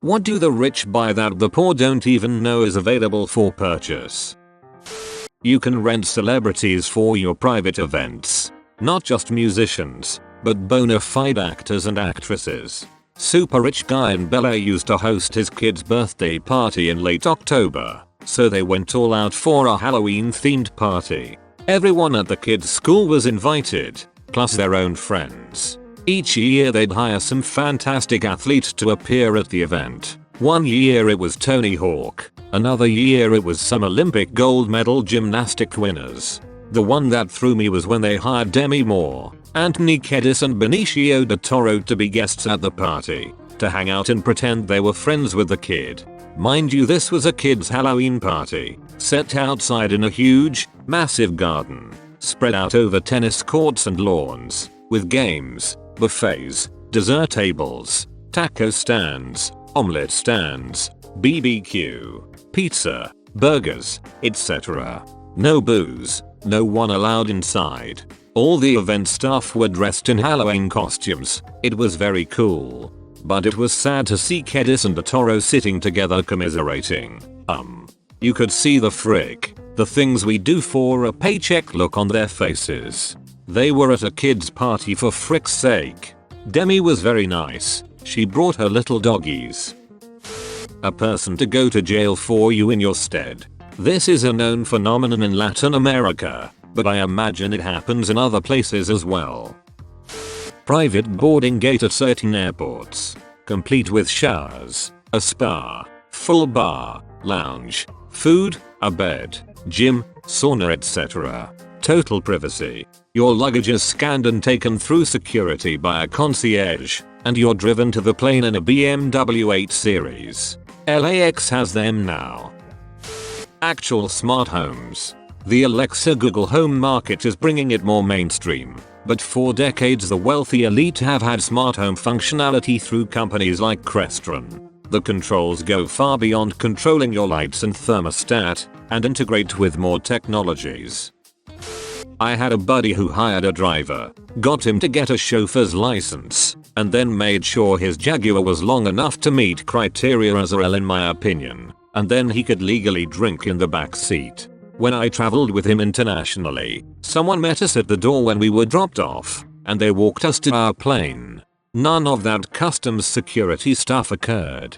What do the rich buy that the poor don't even know is available for purchase? You can rent celebrities for your private events. Not just musicians, but bona fide actors and actresses. Super rich guy in Bel Air used to host his kid's birthday party in late October, so they went all out for a Halloween themed party. Everyone at the kid's school was invited, plus their own friends. Each year they'd hire some fantastic athlete to appear at the event. One year it was Tony Hawk, another year it was some Olympic gold medal gymnastic winners. The one that threw me was when they hired Demi Moore, Anthony Kiedis and Benicio del Toro to be guests at the party, to hang out and pretend they were friends with the kid. Mind you, this was a kid's Halloween party, set outside in a huge, massive garden, spread out over tennis courts and lawns, with games, buffets, dessert tables, taco stands, omelette stands, BBQ, pizza, burgers, etc. No booze, no one allowed inside. All the event staff were dressed in Halloween costumes. It was very cool. But it was sad to see Kiedis and Toro sitting together commiserating. You could see the things we do for a paycheck look on their faces. They were at a kid's party for frick's sake. Demi was very nice. She brought her little doggies. A person to go to jail for you in your stead. This is a known phenomenon in Latin America, but I imagine it happens in other places as well. Private boarding gate at certain airports, complete with showers, a spa, full bar, lounge, food, a bed, gym, sauna, etc. Total privacy. Your luggage is scanned and taken through security by a concierge, and you're driven to the plane in a BMW 8 Series. LAX has them now. Actual smart homes. The Alexa Google Home market is bringing it more mainstream, but for decades the wealthy elite have had smart home functionality through companies like Crestron. The controls go far beyond controlling your lights and thermostat, and integrate with more technologies. I had a buddy who hired a driver, got him to get a chauffeur's license, and then made sure his Jaguar was long enough to meet criteria as a L in my opinion, and then he could legally drink in the back seat. When I traveled with him internationally, someone met us at the door when we were dropped off, and they walked us to our plane. None of that customs security stuff occurred.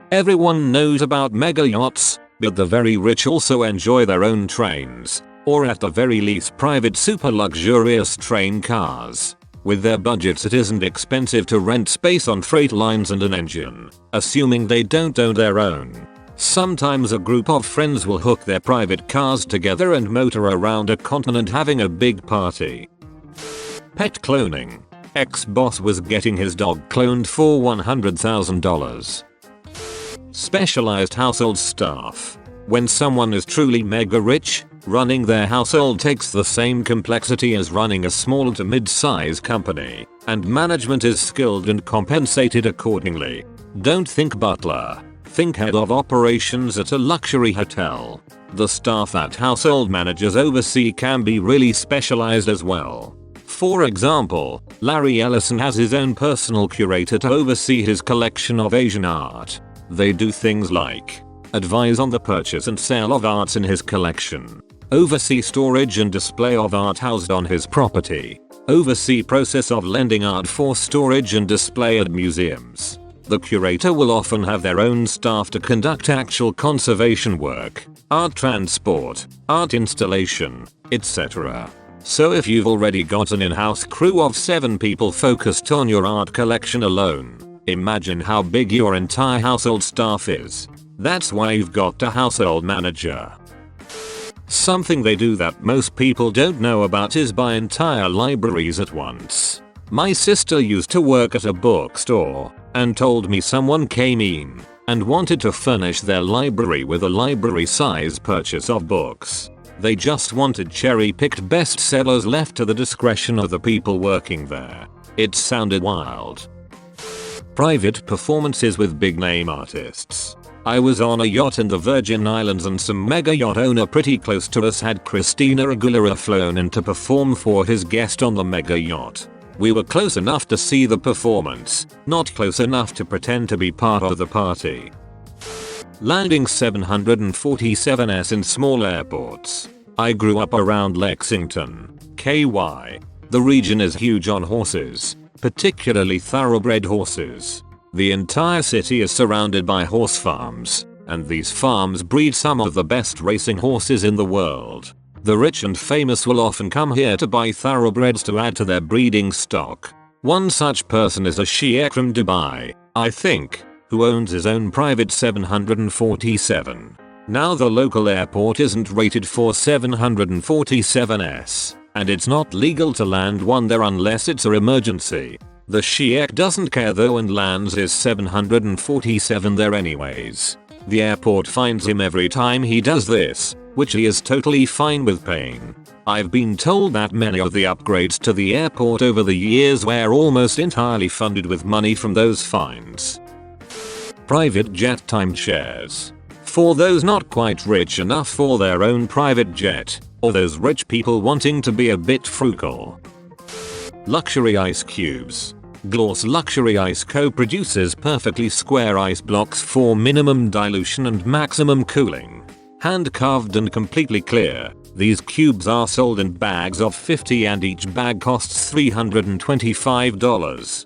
Everyone knows about mega yachts, but the very rich also enjoy their own trains, or at the very least private super luxurious train cars. With their budgets it isn't expensive to rent space on freight lines and an engine, assuming they don't own their own. Sometimes a group of friends will hook their private cars together and motor around a continent having a big party. Pet cloning. Ex-boss was getting his dog cloned for $100,000. Specialized household staff. When someone is truly mega rich, running their household takes the same complexity as running a small to mid-size company, and management is skilled and compensated accordingly. Don't think butler. Think head of operations at a luxury hotel. The staff that household managers oversee can be really specialized as well. For example, Larry Ellison has his own personal curator to oversee his collection of Asian art. They do things like advise on the purchase and sale of arts in his collection, oversee storage and display of art housed on his property, oversee process of lending art for storage and display at museums. The curator will often have their own staff to conduct actual conservation work, art transport, art installation, etc. So if you've already got an in-house crew of 7 people focused on your art collection alone, imagine how big your entire household staff is. That's why you've got a household manager. Something they do that most people don't know about is buy entire libraries at once. My sister used to work at a bookstore, and told me someone came in and wanted to furnish their library with a library-size purchase of books. They just wanted cherry-picked bestsellers left to the discretion of the people working there. It sounded wild. Private performances with big-name artists. I was on a yacht in the Virgin Islands and some mega yacht owner pretty close to us had Christina Aguilera flown in to perform for his guest on the mega yacht. We were close enough to see the performance, not close enough to pretend to be part of the party. Landing 747s in small airports. I grew up around Lexington, KY. The region is huge on horses, particularly thoroughbred horses. The entire city is surrounded by horse farms, and these farms breed some of the best racing horses in the world. The rich and famous will often come here to buy thoroughbreds to add to their breeding stock. One such person is a sheikh from Dubai, I think, who owns his own private 747. Now the local airport isn't rated for 747s, and it's not legal to land one there unless it's an emergency. The sheikh doesn't care though and lands his 747 there anyways. The airport fines him every time he does this, which he is totally fine with paying. I've been told that many of the upgrades to the airport over the years were almost entirely funded with money from those fines. Private jet timeshares. For those not quite rich enough for their own private jet, or those rich people wanting to be a bit frugal. Luxury ice cubes. Gloss Luxury Ice Co. produces perfectly square ice blocks for minimum dilution and maximum cooling. Hand carved and completely clear, these cubes are sold in bags of 50 and each bag costs $325.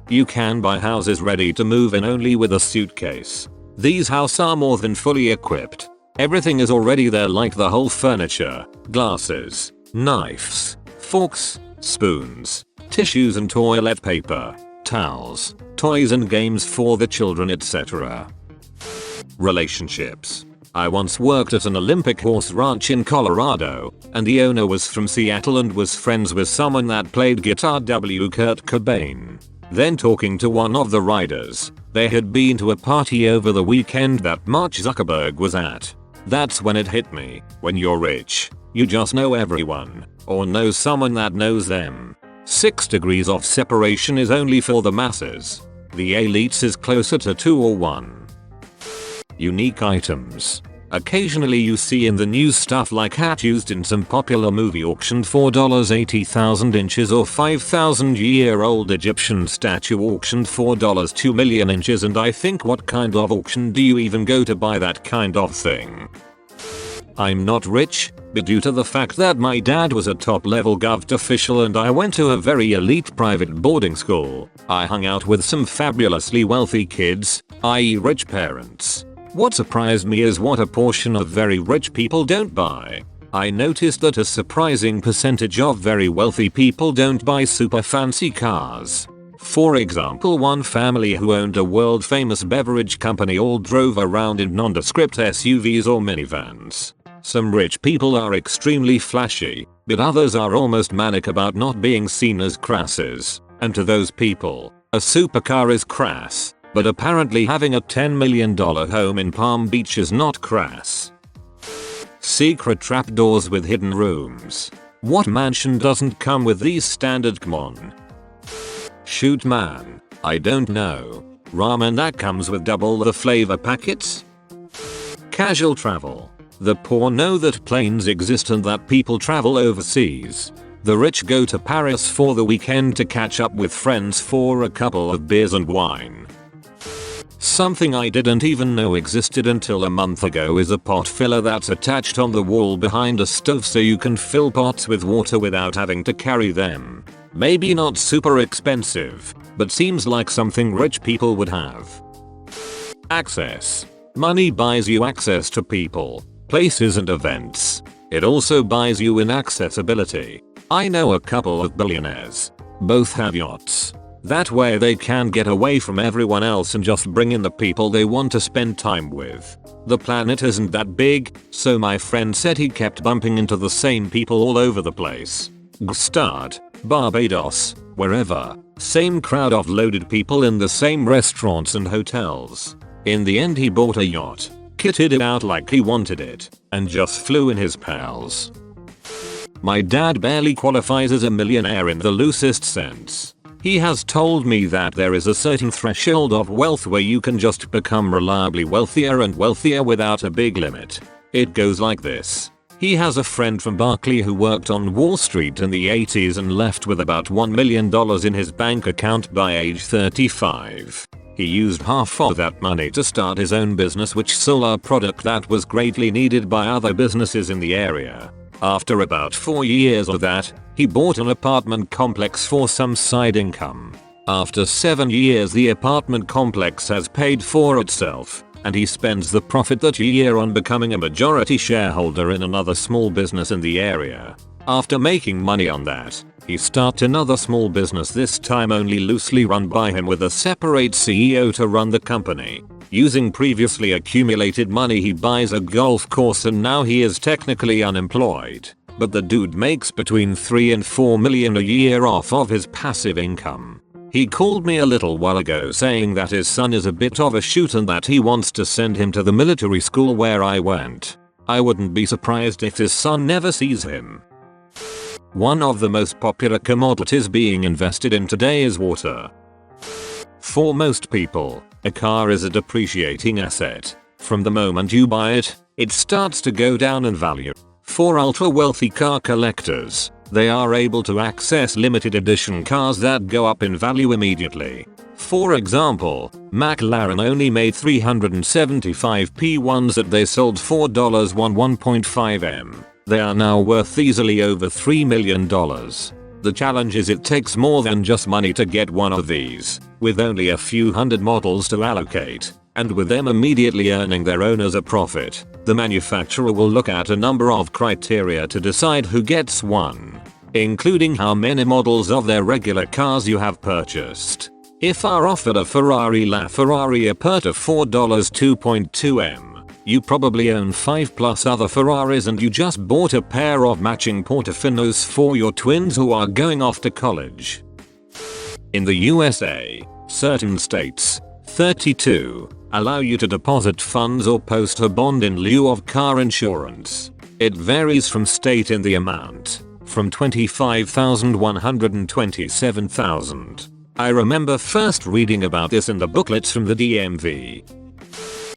You can buy houses ready to move in only with a suitcase. These houses are more than fully equipped. Everything is already there, like the whole furniture, glasses, knives, forks, spoons, tissues and toilet paper, towels, toys and games for the children, etc. Relationships. I once worked at an Olympic horse ranch in Colorado, and the owner was from Seattle and was friends with someone that played guitar Kurt Cobain. Then talking to one of the riders, they had been to a party over the weekend that Mark Zuckerberg was at. That's when it hit me, when you're rich, you just know everyone, or know someone that knows them. 6 degrees of separation is only for the masses. The elites is closer to 2 or 1. Unique items. Occasionally you see in the news stuff like hat used in some popular movie auctioned for $80,000 inches or 5,000-year-old Egyptian statue auctioned for $2 million inches, and I think, what kind of auction do you even go to buy that kind of thing? I'm not rich, but due to the fact that my dad was a top-level govt official and I went to a very elite private boarding school, I hung out with some fabulously wealthy kids, i.e. rich parents. What surprised me is what a portion of very rich people don't buy. I noticed that a surprising percentage of very wealthy people don't buy super fancy cars. For example, one family who owned a world-famous beverage company all drove around in nondescript SUVs or minivans. Some rich people are extremely flashy, but others are almost manic about not being seen as crasses. And to those people, a supercar is crass. But apparently having a $10 million home in Palm Beach is not crass. Secret trapdoors with hidden rooms. What mansion doesn't come with these standard? Come on. Shoot man. I don't know. Ramen that comes with double the flavor packets? Casual travel. The poor know that planes exist and that people travel overseas. The rich go to Paris for the weekend to catch up with friends for a couple of beers and wine. Something I didn't even know existed until a month ago is a pot filler that's attached on the wall behind a stove so you can fill pots with water without having to carry them. Maybe not super expensive, but seems like something rich people would have. Access. Money buys you access to people, places and events. It also buys you inaccessibility. I know a couple of billionaires. Both have yachts. That way they can get away from everyone else and just bring in the people they want to spend time with. The planet isn't that big, so my friend said he kept bumping into the same people all over the place. Gstad, Barbados, wherever. Same crowd of loaded people in the same restaurants and hotels. In the end he bought a yacht, kitted it out like he wanted it, and just flew in his pals. My dad barely qualifies as a millionaire in the loosest sense. He has told me that there is a certain threshold of wealth where you can just become reliably wealthier and wealthier without a big limit. It goes like this. He has a friend from Berkeley who worked on Wall Street in the 80s and left with about $1 million in his bank account by age 35. He used half of that money to start his own business, which sold a product that was greatly needed by other businesses in the area. After about 4 years of that, he bought an apartment complex for some side income. After 7 years, the apartment complex has paid for itself, and he spends the profit that year on becoming a majority shareholder in another small business in the area. After making money on that, he starts another small business, this time only loosely run by him, with a separate CEO to run the company. Using previously accumulated money, he buys a golf course and now he is technically unemployed. But the dude makes between $3 and $4 million a year off of his passive income. He called me a little while ago saying that his son is a bit of a shoot and that he wants to send him to the military school where I went. I wouldn't be surprised if his son never sees him. One of the most popular commodities being invested in today is water. For most people, a car is a depreciating asset. From the moment you buy it, it starts to go down in value. For ultra-wealthy car collectors, they are able to access limited edition cars that go up in value immediately. For example, McLaren only made 375 P1s that they sold $4 on 1.5M. They are now worth easily over $3 million. The challenge is it takes more than just money to get one of these, with only a few hundred models to allocate, and with them immediately earning their owners a profit. The manufacturer will look at a number of criteria to decide who gets one, including how many models of their regular cars you have purchased. If are offered a Ferrari LaFerrari Aperta $4 2.2M, you probably own 5 plus other Ferraris and you just bought a pair of matching Portofinos for your twins who are going off to college. In the USA, certain states, 32, allow you to deposit funds or post a bond in lieu of car insurance. It varies from state in the amount, from $25,000 to $127,000. I remember first reading about this in the booklets from the DMV.